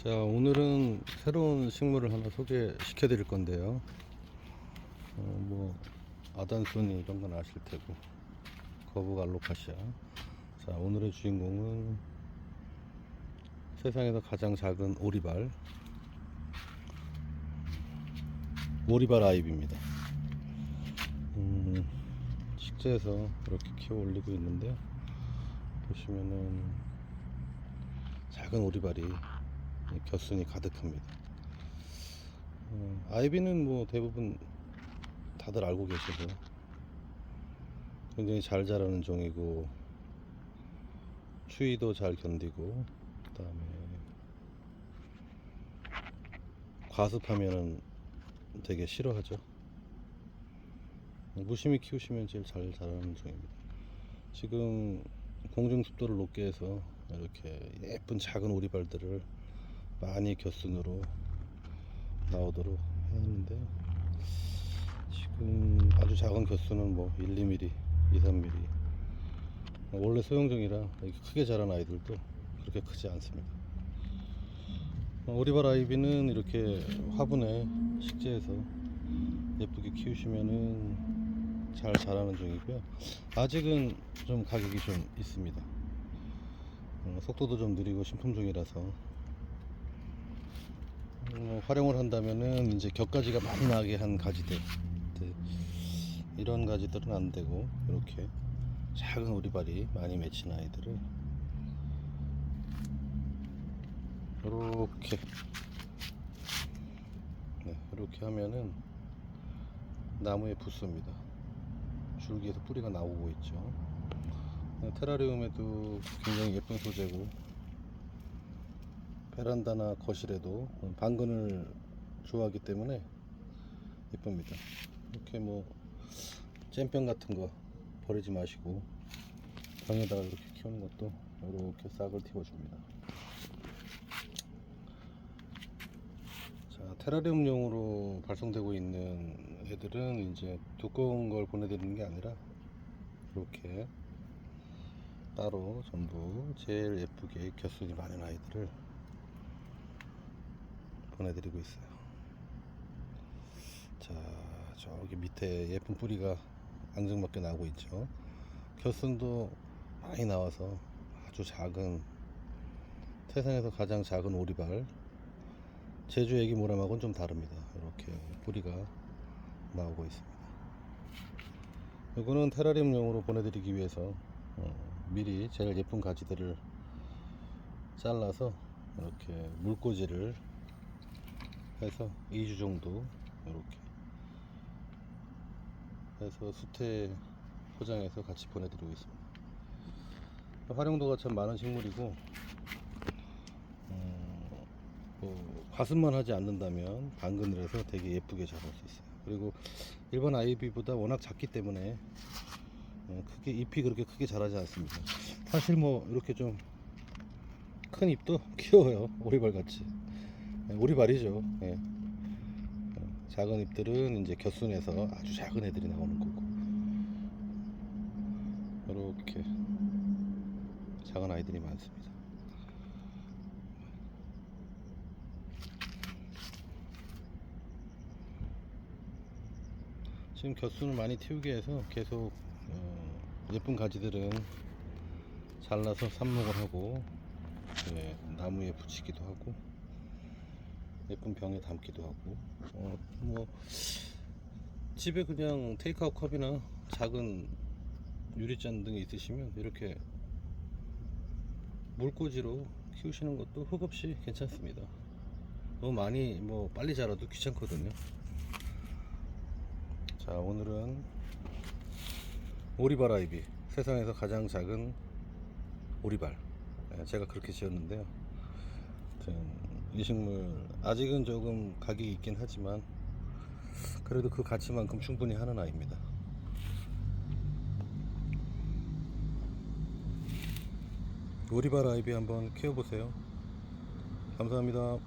자, 오늘은 새로운 식물을 하나 소개시켜 드릴 건데요. 아단소니 이런 건 아실 테고, 거북 알로카시아. 자, 오늘의 주인공은 세상에서 가장 작은 오리발 아이비입니다. 식재에서 이렇게 키워 올리고 있는데요. 보시면은 작은 오리발이 겹순이 가득합니다. 아이비는 뭐 대부분 다들 알고 계시고 굉장히 잘 자라는 종이고 추위도 잘 견디고, 그 다음에 과습하면은 되게 싫어하죠. 무심히 키우시면 제일 잘 자라는 종입니다. 지금 공중 습도를 높게 해서 이렇게 예쁜 작은 오리발들을 많이 겹순으로 나오도록 했는데, 지금 아주 작은 겹순은 뭐 1, 2mm, 2, 3mm, 원래 소형종이라 이렇게 크게 자란 아이들도 그렇게 크지 않습니다. 오리발 아이비는 이렇게 화분에 식재해서 예쁘게 키우시면은 잘 자라는 종이고요. 아직은 좀 가격이 좀 있습니다. 속도도 좀 느리고 신품종이라서 활용을 한다면은 이제 격가지가 많이 나게 한 가지들, 이런 가지들은 안 되고, 이렇게 작은 오리발이 많이 맺힌 아이들을 이렇게 이렇게 하면은 나무에 붙습니다. 줄기에서 뿌리가 나오고 있죠. 테라리움에도 굉장히 예쁜 소재고, 베란다나 거실에도 방근을 좋아하기 때문에 예쁩니다. 이렇게 뭐 잼병 같은 거 버리지 마시고 방에다가 이렇게 키우는 것도 이렇게 싹을 틔워줍니다. 자, 테라리움용으로 발송되고 있는 애들은 이제 두꺼운 걸 보내드리는 게 아니라 이렇게 따로 전부 제일 예쁘게 겹순이 많은 아이들을 보내드리고 있어요. 자, 저기 밑에 예쁜 뿌리가 앙증맞게 나오고 있죠. 겹순도 많이 나와서 아주 작은, 세상에서 가장 작은 오리발, 제주 애기 모람하고는 좀 다릅니다. 이렇게 뿌리가 나오고 있습니다. 이거는 테라리움용으로 보내드리기 위해서 미리 제일 예쁜 가지들을 잘라서 이렇게 물꽂이를 해서 2주 정도 이렇게 해서 수태 포장해서 같이 보내드리고 있습니다. 활용도가 참 많은 식물이고, 과습만 하지 않는다면 방근을 해서 되게 예쁘게 자랄 수 있어요. 그리고 일반 아이비보다 워낙 작기 때문에 크게 잎이 그렇게 크게 자라지 않습니다. 사실 뭐 이렇게 좀 큰 잎도 귀여워요. 오리발 같이. 오리발이죠. 예. 작은 잎들은 이제 겹순에서 아주 작은 애들이 나오는 거고, 이렇게 작은 아이들이 많습니다. 지금 겹순을 많이 틔우게 해서 계속 예쁜 가지들은 잘라서 삽목을 하고, 나무에 붙이기도 하고 예쁜 병에 담기도 하고, 뭐 집에 그냥 테이크아웃 컵이나 작은 유리잔 등이 있으시면 이렇게 물꽂이로 키우시는 것도 흙없이 괜찮습니다. 너무 많이 뭐 빨리 자라도 귀찮거든요. 자, 오늘은 오리발 아이비, 세상에서 가장 작은 오리발, 제가 그렇게 지었는데요. 이 식물 아직은 조금 가격이 있긴 하지만 그래도 그 가치만큼 충분히 하는 아이입니다. 오리발 아이비 한번 키워보세요. 감사합니다.